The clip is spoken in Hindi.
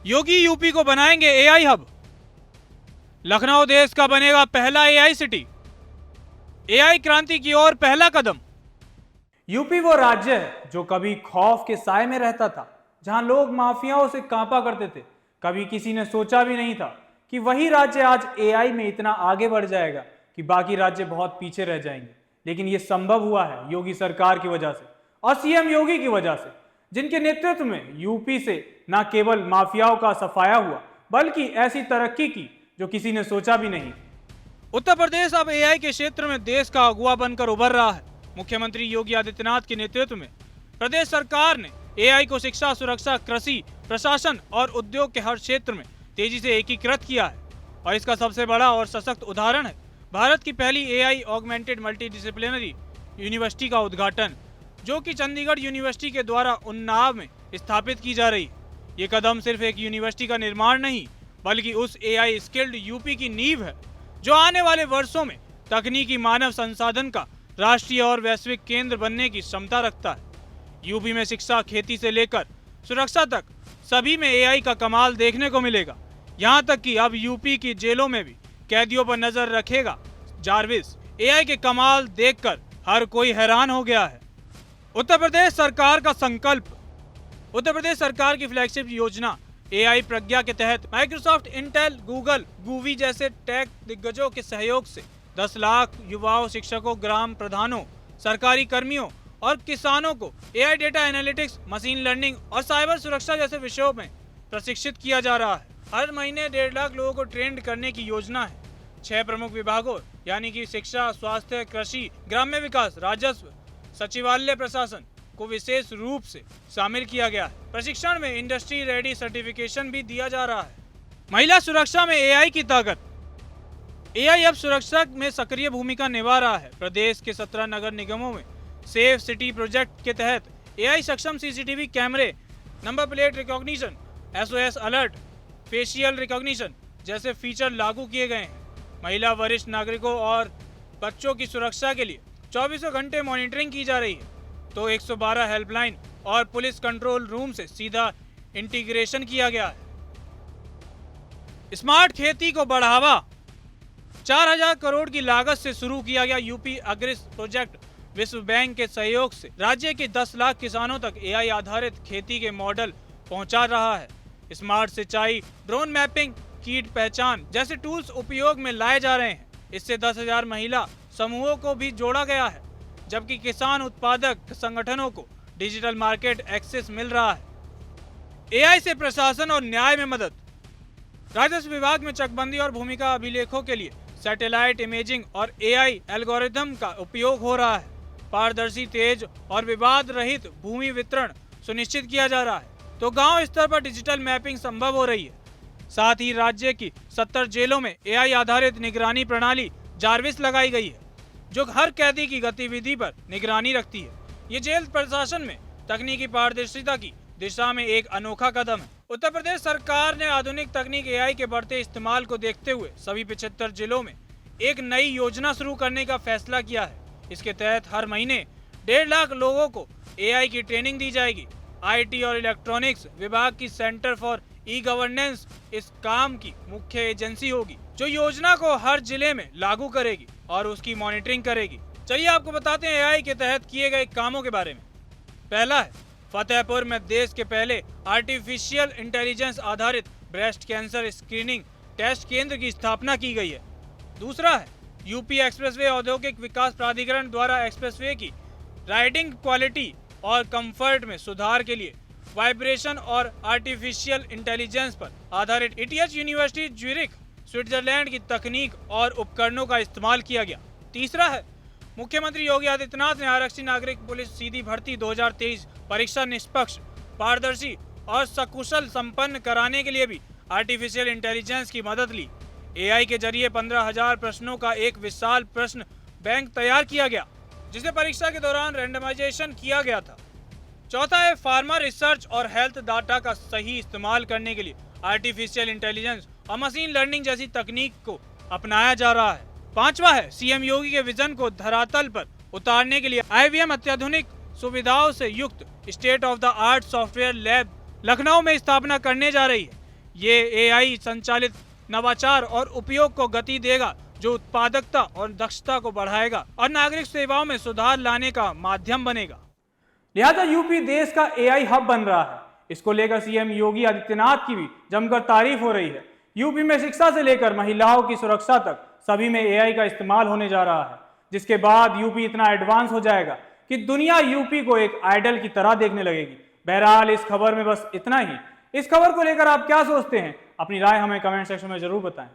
योगी यूपी को बनाएंगे एआई हब। लखनऊ देश का बनेगा पहला एआई सिटी। एआई क्रांति की ओर पहला कदम। यूपी वो राज्य है जो कभी खौफ के साए में रहता था, जहां लोग माफियाओं से कांपा करते थे। कभी किसी ने सोचा भी नहीं था कि वही राज्य आज एआई में इतना आगे बढ़ जाएगा कि बाकी राज्य बहुत पीछे रह जाएंगे। लेकिन ये संभव हुआ है योगी सरकार की वजह से और सीएम योगी की वजह से, जिनके नेतृत्व में यूपी से न केवल माफियाओं का सफाया हुआ बल्कि ऐसी तरक्की की जो किसी ने सोचा भी नहीं। उत्तर प्रदेश अब एआई के क्षेत्र में देश का अगुवा बनकर उभर रहा है। मुख्यमंत्री योगी आदित्यनाथ के नेतृत्व में प्रदेश सरकार ने एआई को शिक्षा, सुरक्षा, कृषि, प्रशासन और उद्योग के हर क्षेत्र में तेजी से एकीकृत किया है। और इसका सबसे बड़ा और सशक्त उदाहरण है भारत की पहली एआई ऑगमेंटेड मल्टीडिसिप्लिनरी यूनिवर्सिटी का उद्घाटन, जो कि चंडीगढ़ यूनिवर्सिटी के द्वारा उन्नाव में स्थापित की जा रही है। ये कदम सिर्फ एक यूनिवर्सिटी का निर्माण नहीं बल्कि उस एआई स्किल्ड यूपी की नींव है जो आने वाले वर्षों में तकनीकी मानव संसाधन का राष्ट्रीय और वैश्विक केंद्र बनने की क्षमता रखता है। यूपी में शिक्षा, खेती से लेकर सुरक्षा तक सभी में एआई का कमाल देखने को मिलेगा। यहाँ तक कि अब यूपी की जेलों में भी कैदियों पर नजर रखेगा जारविस। एआई के कमाल देखकर हर कोई हैरान हो गया है। उत्तर प्रदेश सरकार का संकल्प। उत्तर प्रदेश सरकार की फ्लैगशिप योजना एआई प्रज्ञा के तहत माइक्रोसॉफ्ट, इंटेल, गूगल, गूवी जैसे टेक दिग्गजों के सहयोग से 10 लाख युवाओं, शिक्षकों, ग्राम प्रधानों, सरकारी कर्मियों और किसानों को AI, data analytics, machine learning और साइबर सुरक्षा जैसे विषयों में प्रशिक्षित किया जा रहा है। हर महीने 1.5 लाख लोगों को ट्रेंड करने की योजना है। 6 प्रमुख विभागों यानी कि शिक्षा, स्वास्थ्य, कृषि, ग्राम्य विकास, राजस्व, सचिवालय प्रशासन को विशेष रूप से शामिल किया गया है। प्रशिक्षण में इंडस्ट्री रेडी सर्टिफिकेशन भी दिया जा रहा है। महिला सुरक्षा में एआई की ताकत। एआई अब सुरक्षा में सक्रिय भूमिका निभा रहा है। प्रदेश के 17 नगर निगमों में सेफ सिटी प्रोजेक्ट के तहत एआई सक्षम सीसीटीवी कैमरे, number plate recognition, SOS alert, facial recognition जैसे फीचर लागू किए गए हैं। महिला, वरिष्ठ नागरिकों और बच्चों की सुरक्षा के लिए 24 घंटे मॉनिटरिंग की जा रही है। तो 112 हेल्पलाइन और पुलिस कंट्रोल रूम से सीधा इंटीग्रेशन किया गया है। स्मार्ट खेती को बढ़ावा। 4000 करोड़ की लागत से शुरू किया गया यूपी अग्रिस प्रोजेक्ट विश्व बैंक के सहयोग से राज्य के 10 लाख किसानों तक एआई आधारित खेती के मॉडल पहुंचा रहा है। स्मार्ट सिंचाई, ड्रोन मैपिंग, कीट पहचान जैसे टूल्स उपयोग में लाए जा रहे हैं। इससे 10,000 महिला समूहों को भी जोड़ा गया है, जबकि किसान उत्पादक संगठनों को डिजिटल मार्केट एक्सेस मिल रहा है। एआई से प्रशासन और न्याय में मदद। राजस्व विभाग में चकबंदी और भूमिका अभिलेखों के लिए सैटेलाइट इमेजिंग और एआई एल्गोरिथम का उपयोग हो रहा है। पारदर्शी, तेज और विवाद रहित भूमि वितरण सुनिश्चित किया जा रहा है। तो गांव स्तर पर डिजिटल मैपिंग संभव हो रही है। साथ ही राज्य की 70 जेलों में एआई आधारित निगरानी प्रणाली जारविस लगाई गई है, जो हर कैदी की गतिविधि पर निगरानी रखती है। ये जेल प्रशासन में तकनीकी पारदर्शिता की दिशा में एक अनोखा कदम है। उत्तर प्रदेश सरकार ने आधुनिक तकनीक एआई के बढ़ते इस्तेमाल को देखते हुए सभी 75 जिलों में एक नई योजना शुरू करने का फैसला किया है। इसके तहत हर महीने 1.5 लाख लोगों को एआई की ट्रेनिंग दी जाएगी। आईटी और इलेक्ट्रॉनिक्स विभाग की सेंटर फॉर ई गवर्नेंस इस काम की मुख्य एजेंसी होगी, जो योजना को हर जिले में लागू करेगी और उसकी मॉनिटरिंग करेगी। चलिए आपको बताते हैं एआई के तहत किए गए कामों के बारे में। पहला है, फतेहपुर में देश के पहले आर्टिफिशियल इंटेलिजेंस आधारित ब्रेस्ट कैंसर स्क्रीनिंग टेस्ट केंद्र की स्थापना की गई है। दूसरा है, यूपी एक्सप्रेसवे औद्योगिक विकास प्राधिकरण द्वारा एक्सप्रेसवे की राइडिंग क्वालिटी और कंफर्ट में सुधार के लिए वाइब्रेशन और आर्टिफिशियल इंटेलिजेंस पर आधारित ईटीएच यूनिवर्सिटी ज्यूरिख, स्विट्जरलैंड की तकनीक और उपकरणों का इस्तेमाल किया गया। तीसरा है, मुख्यमंत्री योगी आदित्यनाथ ने आरक्षी नागरिक पुलिस सीधी भर्ती 2023 परीक्षा निष्पक्ष, पारदर्शी और सकुशल संपन्न कराने के लिए भी आर्टिफिशियल इंटेलिजेंस की मदद ली। एआई के जरिए 15,000 प्रश्नों का एक विशाल प्रश्न बैंक तैयार किया गया, जिसे परीक्षा के दौरान रैंडमाइजेशन किया गया था। चौथा है, फार्मा रिसर्च और हेल्थ डाटा का सही इस्तेमाल करने के लिए आर्टिफिशियल इंटेलिजेंस और मशीन लर्निंग जैसी तकनीक को अपनाया जा रहा है। पांचवा है, सीएम योगी के विजन को धरातल पर उतारने के लिए आईवीएम अत्याधुनिक सुविधाओं से युक्त state of the art software lab Lucknow में स्थापना करने जा रही है। ये एआई संचालित नवाचार और उपयोग को गति देगा, जो उत्पादकता और दक्षता को बढ़ाएगा और नागरिक सेवाओं में सुधार लाने का माध्यम बनेगा। लिहाजा यूपी देश का एआई हब बन रहा है। इसको लेकर सीएम योगी आदित्यनाथ की भी जमकर तारीफ हो रही है। यूपी में शिक्षा से लेकर महिलाओं की सुरक्षा तक सभी में एआई का इस्तेमाल होने जा रहा है, जिसके बाद यूपी इतना एडवांस हो जाएगा कि दुनिया यूपी को एक आइडल की तरह देखने लगेगी। बहरहाल इस खबर में बस इतना ही। इस खबर को लेकर आप क्या सोचते हैं? अपनी राय हमें कमेंट सेक्शन में जरूर बताएं।